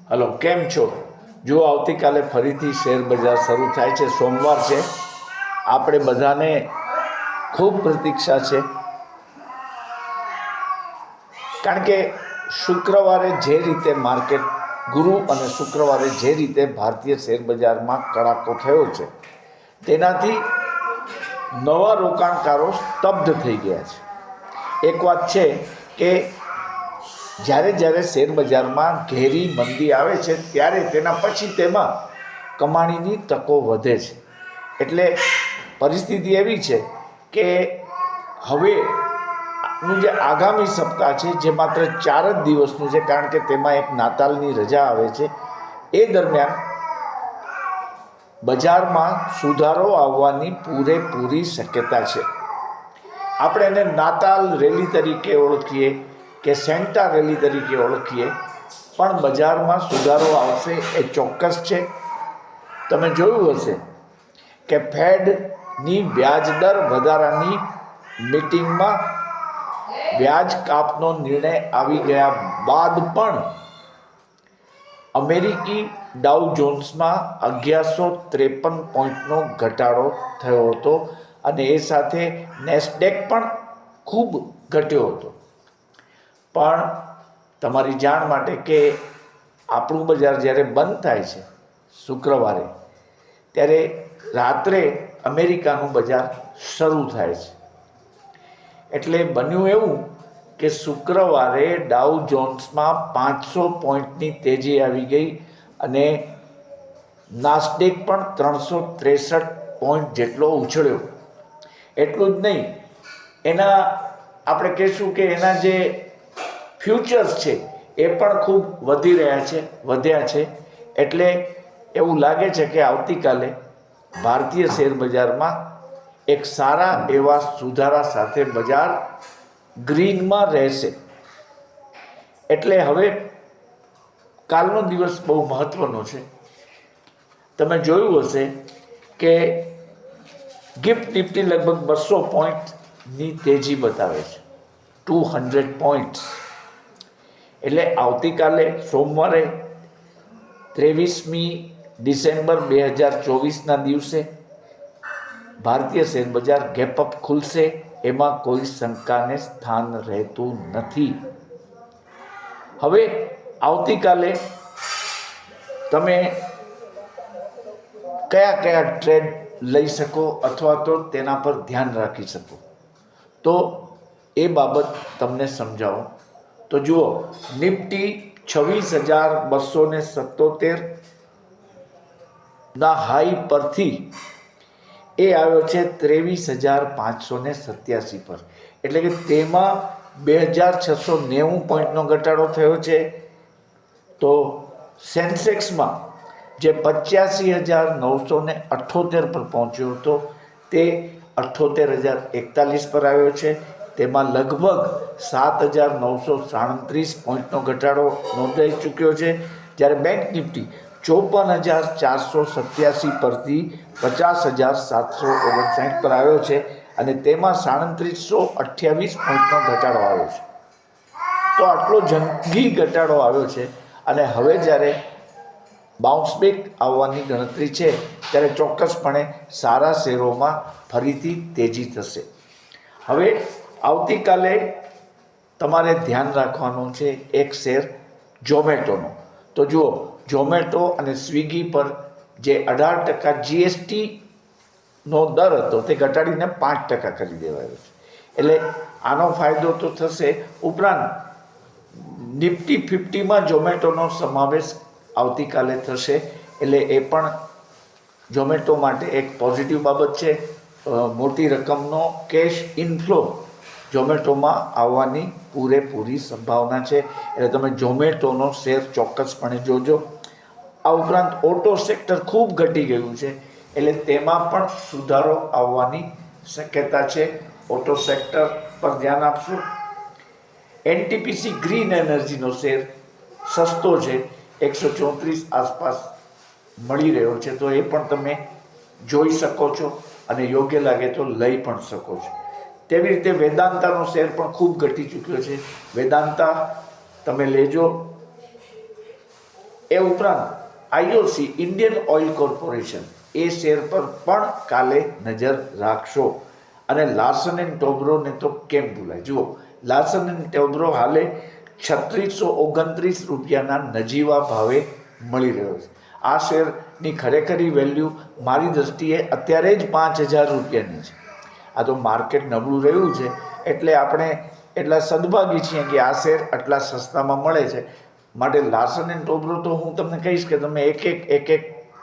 Hello, કેમ છો? જો આવતીકાલે ફરીથી શેર બજાર શરૂ થાય છે. સોમવાર છે. આપણે બધાને ખૂબ પ્રતીક્ષા છે, કારણ કે શુક્રવારે જે રીતે માર્કેટ, ગુરુ અને શુક્રવારે જે રીતે ભારતીય શેર બજારમાં કડાકો થયો છે, તેનાથી નવા રોકાણકારો સ્તબ્ધ થઈ ગયા છે. એક વાત છે કે જ્યારે જ્યારે શેર બજારમાં ઘેરી મંદી આવે છે, ત્યારે તેના પછી તેમાં કમાણીની તકો વધે છે. એટલે પરિસ્થિતિ એવી છે કે હવેનું જે આગામી સપ્તાહ છે, જે માત્ર 4 જ દિવસનું છે, કારણ કે તેમાં એક નાતાલની રજા આવે છે, એ દરમિયાન બજારમાં સુધારો આવવાની પૂરેપૂરી શક્યતા છે. આપણે એને નાતાલ રેલી તરીકે ઓળખીએ કે સેન્ટા રેલી તરીકે ઓળખીએ, પણ બજારમાં સુધારો આવશે એ ચોક્કસ છે. તમે જોયું હશે કે ફેડની વ્યાજદર વધારાની મિટિંગમાં વ્યાજ કાપનો નિર્ણય આવી ગયા બાદ પણ અમેરિકી ડાઉ જોન્સમાં 1153 પોઈન્ટનો ઘટાડો થયો હતો, અને એ સાથે નેસ્ડેક પણ ખૂબ ઘટ્યો હતો. પણ તમારી જાણ માટે કે આપણું બજાર જ્યારે બંધ થાય છે શુક્રવારે, ત્યારે રાત્રે અમેરિકાનું બજાર શરૂ થાય છે. એટલે બન્યું એવું કે શુક્રવારે ડાઉ જોન્સમાં 500 પોઈન્ટની તેજી આવી ગઈ, અને નાસ્ડેક પણ 363 પોઈન્ટ જેટલો ઉછળ્યો. એટલું જ નહીં, એના આપણે કહીશું કે એના જે ફ્યુચર્સ છે એ પણ ખૂબ વધ્યા છે. એટલે એવું લાગે છે કે આવતીકાલે ભારતીય શેર બજારમાં એક સારા એવા સુધારા સાથે બજાર ગ્રીનમાં રહેશે. એટલે હવે કાલનો દિવસ બહુ મહત્વનો છે. તમે જોયું હશે કે ગિફ્ટ નિફ્ટી લગભગ 200 પોઈન્ટની તેજી બતાવે છે, 200 પોઈન્ટ્સ. એટલે આવતીકાલે સોમવારે 23મી ડિસેમ્બર 2024ના દિવસે ભારતીય શેર બજાર ગેપઅપ ખુલશે, એમાં કોઈ શંકાને સ્થાન રહેતું નથી. હવે આવતીકાલે તમે કયા ટ્રેડ લઈ શકો અથવા તો તેના પર ધ્યાન રાખી શકો, તો એ બાબત તમને સમજાવો. તો જુઓ, નિફ્ટી 26,277 ના હાઈ પરથી એ આવ્યો છે 23,587 પર. એટલે કે તેમાં 2,690 પોઈન્ટનો ઘટાડો થયો છે. તો સેન્સેક્સમાં જે 85,978 પર પહોંચ્યો હતો, તે 78,041 પર આવ્યો છે. તેમાં લગભગ 7,937 પોઈન્ટનો ઘટાડો નોંધાઈ ચૂક્યો છે. જ્યારે બેંક નિફ્ટી 54,487 પરથી 50,759 પર આવ્યો છે, અને તેમાં 3728 પોઈન્ટનો ઘટાડો આવ્યો છે. તો આટલો જંગી ઘટાડો આવ્યો છે, અને હવે જ્યારે બાઉન્સબેક આવવાની ગણતરી છે, ત્યારે ચોક્કસપણે સારા શેરોમાં ફરીથી તેજી થશે. હવે આવતીકાલે તમારે ધ્યાન રાખવાનું છે એક શેર ઝોમેટોનો. તો જુઓ, ઝોમેટો અને સ્વિગી પર જે 18% GSTનો દર હતો, તે ઘટાડીને 5% કરી દેવાયો છે. એટલે આનો ફાયદો તો થશે. ઉપરાંત નિફ્ટી 50માં ઝોમેટોનો સમાવેશ આવતીકાલે થશે, એટલે એ પણ ઝોમેટો માટે એક પોઝિટિવ બાબત છે. મોટી રકમનો કેશ ઇનફ્લો ઝોમેટોમાં આવવાની પૂરેપૂરી સંભાવના છે. એટલે તમે ઝોમેટોનો શેર ચોક્કસપણે જોજો. આ ઉપરાંત ઓટો સેક્ટર ખૂબ ઘટી ગયું છે, એટલે તેમાં પણ સુધારો આવવાની શક્યતા છે. ઓટો સેક્ટર પર ધ્યાન આપશું. એનટીપીસી ગ્રીન એનર્જીનો શેર સસ્તો છે, 134 આસપાસ મળી રહ્યો છે, તો એ પણ તમે જોઈ શકો છો, અને યોગ્ય લાગે તો લઈ પણ શકો છો. તેવી રીતે વેદાંતાનો શેર પણ ખૂબ ઘટી ચૂક્યો છે. વેદાંતા તમે લેજો. એ ઉપરાંત આઈઓસી ઇન્ડિયન ઓઇલ કોર્પોરેશન એ શેર પર પણ કાલે નજર રાખશો. અને લાર્સન એન્ડ ટોબ્રોને તો કેમ ભૂલાય. જુઓ, લાર્સન એન્ડ ટોબ્રો હાલે 3629 રૂપિયાના નજીવા ભાવે મળી રહ્યો છે. આ શેરની ખરેખરી વેલ્યુ મારી દૃષ્ટિએ અત્યારે જ 5000 રૂપિયાની છે. આ તો માર્કેટ નબળું રહ્યું છે એટલે આપણે એટલા સદભાગી છીએ કે આ શેર આટલા સસ્તામાં મળે છે. માટે લાર્સન એન્ડ ટોબ્રો તો હું તમને કહીશ કે તમે એક એક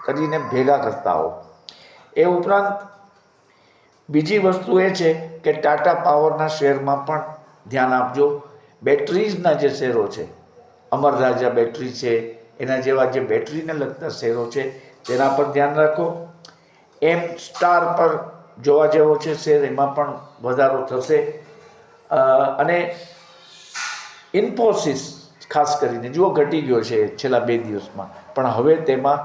કરીને ભેગા કરતા હો. એ ઉપરાંત બીજી વસ્તુ એ છે કે ટાટા પાવરના શેરમાં પણ ધ્યાન આપજો. બેટરીઝના જે શેરો છે, અમર રાજા બેટરી છે, એના જેવા જે બેટરીને લગતા શેરો છે તેના પર ધ્યાન રાખો. એમ સ્ટાર પર જોવા જેવો છે શેર, એમાં પણ વધારો થશે. અને ઇન્ફોસિસ ખાસ કરીને જુઓ ઘટી ગયો છે છેલ્લા 2 દિવસમાં, પણ હવે તેમાં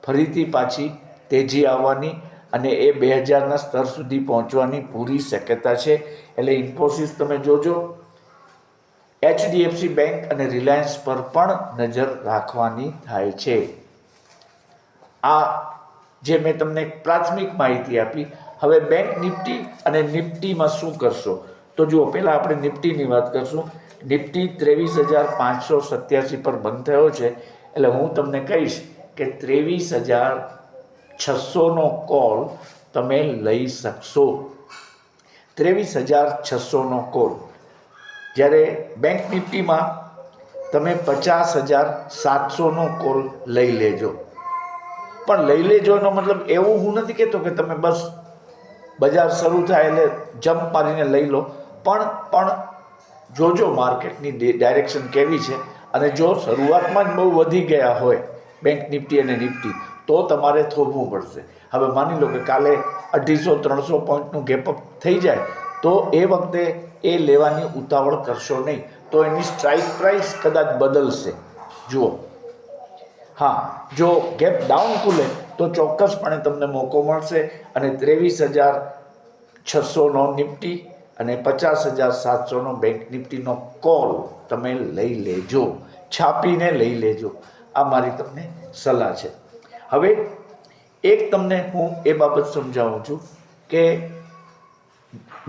ફરીથી પાછી તેજી આવવાની અને એ 2000ના સ્તર સુધી પહોંચવાની પૂરી શક્યતા છે. એટલે ઇન્ફોસિસ તમે જોજો. HDFC બેંક અને રિલાયન્સ પર પણ નજર રાખવાની થાય છે. આ જે મેં તમને પ્રાથમિક માહિતી આપી. હવે બેંક નિફ્ટી અને નિફ્ટીમાં શું કરશો તો જુઓ, પહેલાં આપણે નિફ્ટીની વાત કરશું. નિફ્ટી 23,587 પર બંધ થયો છે. એટલે હું તમને કહીશ કે 23,600નો કોલ તમે લઈ શકશો. 23,600નો કોલ. જ્યારે બેંક નિફ્ટીમાં તમે 50,700નો કોલ લઈ લેજો. પણ લઈ લેજો એનો મતલબ એવું હું નથી કહેતો કે તમે બસ બજાર શરૂ થાય એટલે જમ્પ મારીને લઈ લો. પણ જોજો માર્કેટની ડાયરેક્શન કેવી છે. અને જો શરૂઆતમાં જ બહુ વધી ગયા હોય બેંક નિફ્ટી અને નિફ્ટી તો તમારે થોભવું પડશે. હવે માની લો કે કાલે 250-300 પોઈન્ટનું ગેપઅપ થઈ જાય તો એ વખતે એ લેવાની ઉતાવળ કરશો નહીં, તો એની સ્ટ્રાઇક પ્રાઇસ કદાચ બદલશે. જુઓ, હા, જો ગેપ ડાઉન ખુલે તો ચોક્કસપણે તમને મોકો મળશે અને 23,600નો નિફ્ટી અને 50,700નો બેંક નિફ્ટીનો કોલ તમે લઈ લેજો, છાપીને લઈ લેજો. આ મારી તમને સલાહ છે. હવે એક તમને હું એ બાબત સમજાવું છું કે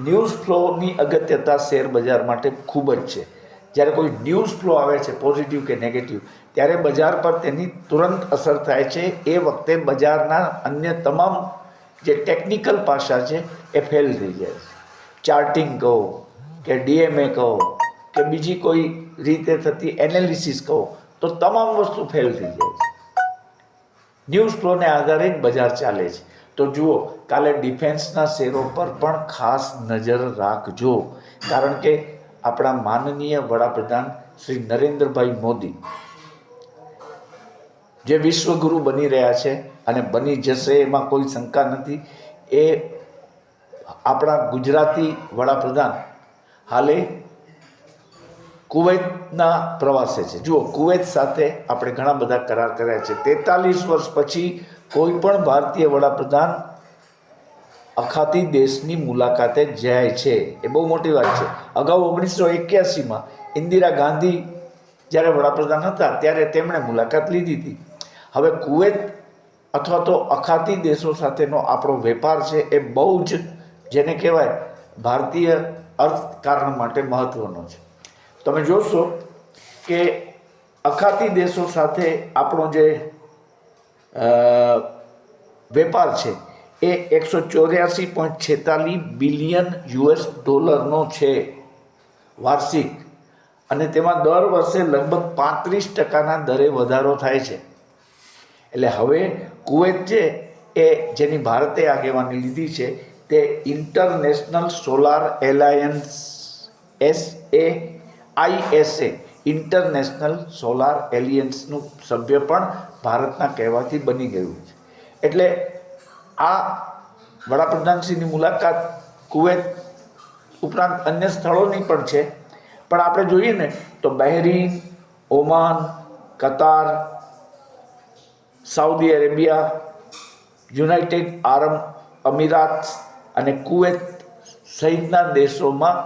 ન્યૂઝ ફ્લોની અગત્યતા શેર બજાર માટે ખૂબ જ છે. જ્યારે કોઈ ન્યૂઝ ફ્લો આવે છે પોઝિટિવ કે નેગેટિવ, ત્યારે બજાર પર તેની તુરંત અસર થાય છે. એ વખતે બજારના અન્ય તમામ જે ટેકનિકલ પાસા છે એ ફેલ થઈ જાય છે. ચાર્ટિંગ કહો કે ડીએમએ કહો કે બીજી કોઈ રીતે થતી એનાલિસિસ કહો, તો તમામ વસ્તુ ફેલ થઈ જાય છે. ન્યૂઝ ફ્લોને આધારે જ બજાર ચાલે છે. તો જુઓ, કાલે ડિફેન્સના શેરો પર પણ ખાસ નજર રાખજો. કારણ કે આપણા માનનીય વડાપ્રધાન શ્રી નરેન્દ્રભાઈ મોદી જે વિશ્વગુરુ બની રહ્યા છે અને બની જશે એમાં કોઈ શંકા નથી. એ આપણા ગુજરાતી વડાપ્રધાન હાલે કુવૈતના પ્રવાસે છે. જુઓ, કુવૈત સાથે આપણે ઘણા બધા કરાર કર્યા છે. 43 વર્ષ પછી કોઈ પણ ભારતીય વડાપ્રધાન અખાતી દેશની મુલાકાતે જાય છે, એ બહુ મોટી વાત છે. અગાઉ 1981માં ઇન્દિરા ગાંધી જ્યારે વડાપ્રધાન હતા ત્યારે તેમણે મુલાકાત લીધી હતી. હવે કુવૈત અથવા તો અખાતી દેશો સાથેનો આપણો વેપાર છે એ બહુ જ, જેને કહેવાય, ભારતીય અર્થકારણ માટે મહત્ત્વનો છે. તમે જોશો કે અખાતી દેશો સાથે આપણો જે વેપાર છે એ $184.46 બિલિયન છે વાર્ષિક. અને તેમાં દર વર્ષે લગભગ 35% દરે વધારો થાય છે. એટલે હવે કુવૈત છે એ જેની ભારતે આગેવાની લીધી છે તે international solar alliance ISA international solar એલિયન્સનું સભ્ય પણ ભારતના કહેવાથી બની ગયું છે. એટલે આ વડાપ્રધાનશ્રીની મુલાકાત કુવૈત ઉપરાંત અન્ય સ્થળોની પણ છે. પણ આપણે જોઈએ ને તો બહેરીન, ઓમાન, કતાર, સાઉદી અરેબિયા, યુનાઇટેડ આરબ અમીરાત અને કુવૈત સહિતના દેશોમાં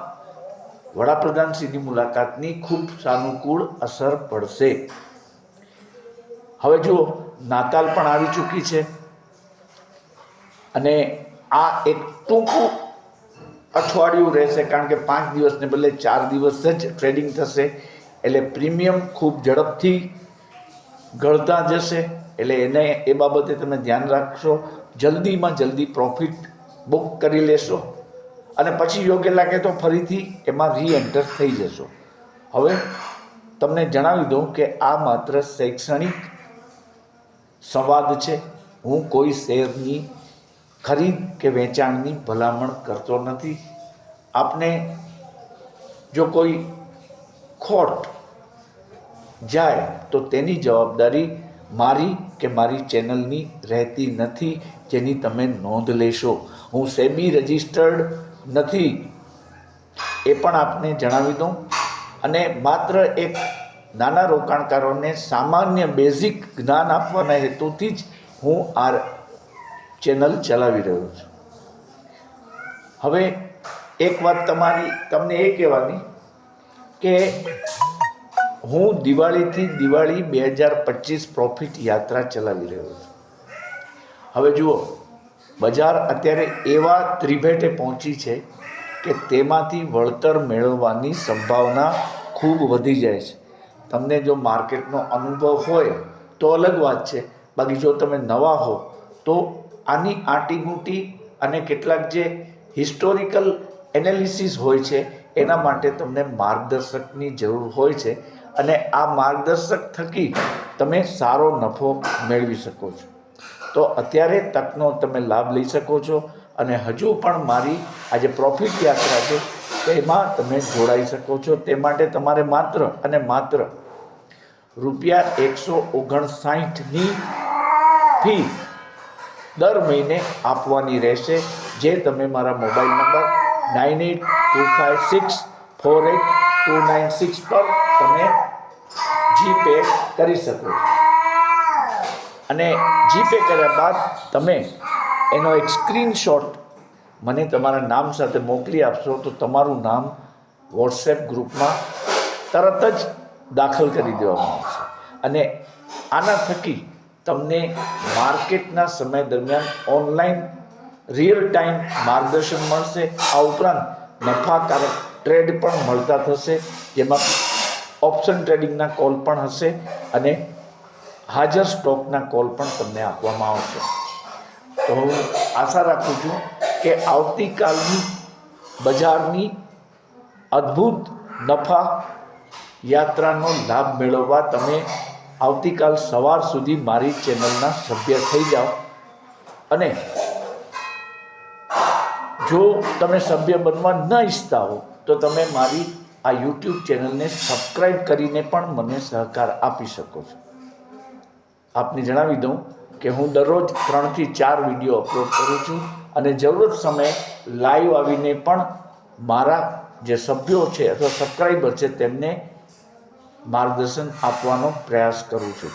વડાપ્રધાનશ્રીની મુલાકાતની ખૂબ સાનુકૂળ અસર પડશે. હવે જુઓ, નાતાલ પણ આવી ચૂકી છે અને આ એક ટૂંકું અઠવાડિયું રહેશે, કારણ કે 5 દિવસને બદલે 4 દિવસ જ ટ્રેડિંગ થશે. એટલે પ્રીમિયમ ખૂબ ઝડપથી ગળતા જશે. એટલે એને એ બાબતે તમે ધ્યાન રાખશો, જલ્દીમાં જલ્દી પ્રોફિટ બુક કરી લેશો અને પછી યોગ્ય લાગે તો ફરીથી એમાં રીએન્ટર થઈ જશો. હવે તમને જણાવી દઉં કે આ માત્ર શૈક્ષણિક સંવાદ છે. હું કોઈ શેરની ખરીદ કે વેચાણની ભલામણ કરતો નથી. આપને જો કોઈ ખોટ જાય તો તેની જવાબદારી મારી કે મારી ચેનલની રહેતી નથી, જેની તમે નોંધ લેશો. હું સેબી રજિસ્ટર્ડ નથી એ પણ આપને જણાવી દઉં. અને માત્ર એક નાના રોકાણકારોને સામાન્ય બેઝિક જ્ઞાન આપવાના હેતુથી જ હું આ ચેનલ ચલાવી રહ્યો છું. હવે એક વાત તમને એ કહેવાની કે હું દિવાળીથી દિવાળી 2025 પ્રોફિટ યાત્રા ચલાવી રહ્યો છું. હવે જુઓ, બજાર અત્યારે એવા ત્રિભેટે પહોંચી છે કે તેમાંથી વળતર મેળવવાની સંભાવના ખૂબ વધી જાય છે. તમને જો માર્કેટનો અનુભવ હોય તો અલગ વાત છે, બાકી જો તમે નવા હો તો આની આંટીઘૂંટી અને કેટલાક જે હિસ્ટોરિકલ એનાલિસિસ હોય છે એના માટે તમને માર્ગદર્શકની જરૂર હોય છે. અને આ માર્ગદર્શક થકી તમે સારો નફો મેળવી શકો છો. તો અત્યારે તકનો તમે લાભ લઈ શકો છો અને હજુ પણ મારી આ જે પ્રોફિટ યાત્રા છે તેમાં તમે જોડાઈ શકો છો. તે માટે તમારે માત્ર અને માત્ર ₹159ની ફી દર મહિને આપવાની રહેશે, જે તમે મારા મોબાઈલ નંબર 9825648296 પર તમે જીપે કરી શકો છો. અને જીપે કર્યા બાદ તમે એનો એક સ્ક્રીનશોટ મને તમારા નામ સાથે મોકલી આપશો તો તમારું નામ વોટ્સએપ ગ્રુપમાં તરત જ દાખલ કરી દેવામાં આવશે. અને આના થકી તમને માર્કેટના સમય દરમિયાન ઓનલાઈન રિયલ ટાઈમ માર્ગદર્શન મળશે. આ ઉપરાંત નફાકારક ટ્રેડ પણ મળતા થશે, જેમાં ઓપ્શન ટ્રેડિંગના કોલ પણ હશે અને હાજર સ્ટોકના કોલ પણ તમને આપવામાં આવશે. તો હું આશા રાખું છું કે આવતીકાલની બજારની અદ્ભુત નફા યાત્રાનો લાભ મેળવવા તમે આવતીકાલ સવાર સુધી મારી ચેનલના સભ્ય થઈ જાઓ. અને જો તમે સભ્ય બનવા ન ઈચ્છતા હો તો તમે મારી આ યુટ્યુબ ચેનલને સબસ્ક્રાઈબ કરીને પણ મને સહકાર આપી શકો છો. આપને જણાવી દઉં કે હું દરરોજ 3 થી 4 વિડીયો અપલોડ કરું છું અને જરૂરત સમયે લાઈવ આવીને પણ મારા જે સભ્યો છે અથવા સબસ્ક્રાઈબર છે તેમને માર્ગદર્શન આપવાનો પ્રયાસ કરું છું.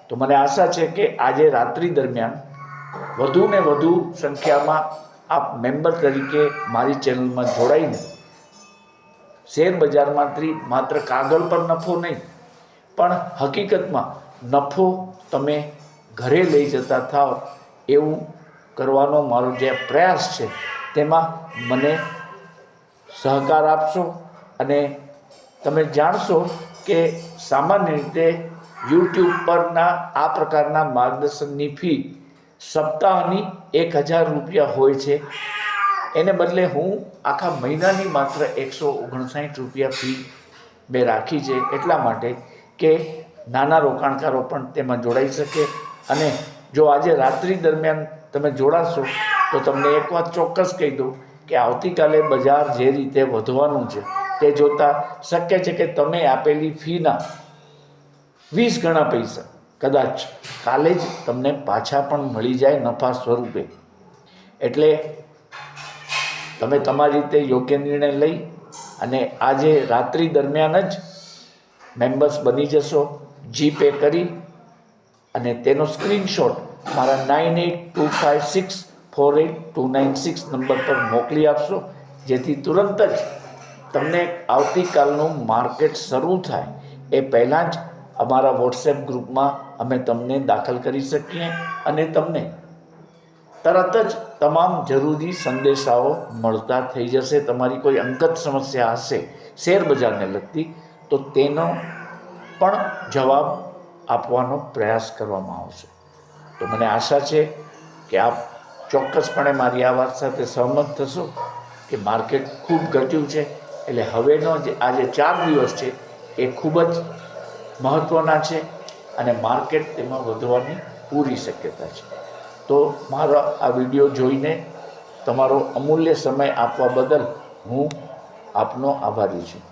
તો મને આશા છે કે આજે રાત્રિ દરમિયાન વધુ ને વધુ સંખ્યામાં આપ મેમ્બર તરીકે મારી ચેનલમાં જોડાઈને શેર બજારમાંથી માત્ર કાગળ પર નફો નહીં પણ હકીકતમાં નફો તમે ઘરે લઈ જતા થાવ એવું કરવાનો મારો જે પ્રયાસ છે તેમાં મને સહકાર આપશો. અને તમે જાણશો કે સામાન્ય રીતે યુટ્યુબ પરના આ પ્રકારના માર્ગદર્શનની ફી સપ્તાહની ₹1000 હોય છે. એને બદલે હું આખા મહિનાની માત્ર ₹159 ફી મેં રાખી છે, એટલા માટે કે નાના રોકાણકારો પણ તેમાં જોડાઈ શકે. અને જો આજે રાત્રિ દરમિયાન તમે જોડાશો તો તમને એક વાત ચોક્કસ કહી દઉં કે આવતીકાલે બજાર જે રીતે વધવાનું છે તે જોતાં શક્ય છે કે તમે આપેલી ફીના 20 ગણા પૈસા કદાચ કાલે જ તમને પાછા પણ મળી જાય નફા સ્વરૂપે. એટલે તમે તમારી રીતે યોગ્ય નિર્ણય લઈ અને આજે રાત્રિ દરમિયાન જ મેમ્બર્સ બની જશો. જીપે કરી અને તેનો સ્ક્રીનશોટ મારા 9825648296 નંબર પર મોકલી આપશો, જેથી તુરંત જ તમને આવતીકાલનું માર્કેટ શરૂ થાય એ પહેલાં જ અમારા વોટ્સએપ ગ્રુપમાં અમે તમને દાખલ કરી શકીએ અને તમને તરત જ તમામ જરૂરી સંદેશાઓ મળતા થઈ જશે. તમારી કોઈ અંગત સમસ્યા હશે શેર બજારને લગતી તો તેનો પણ જવાબ આપવાનો પ્રયાસ કરવામાં આવશે. તો મને આશા છે કે આપ ચોક્કસપણે મારી આ વાત સાથે સહમત થશો કે માર્કેટ ખૂબ ઘટ્યું છે, એટલે હવેનો આ જે 4 દિવસ છે એ ખૂબ જ મહત્ત્વના છે અને માર્કેટ તેમાં વધવાની પૂરી શક્યતા છે. તો મારો આ વિડીયો જોઈને તમારો અમૂલ્ય સમય આપવા બદલ હું આપનો આભારી છું.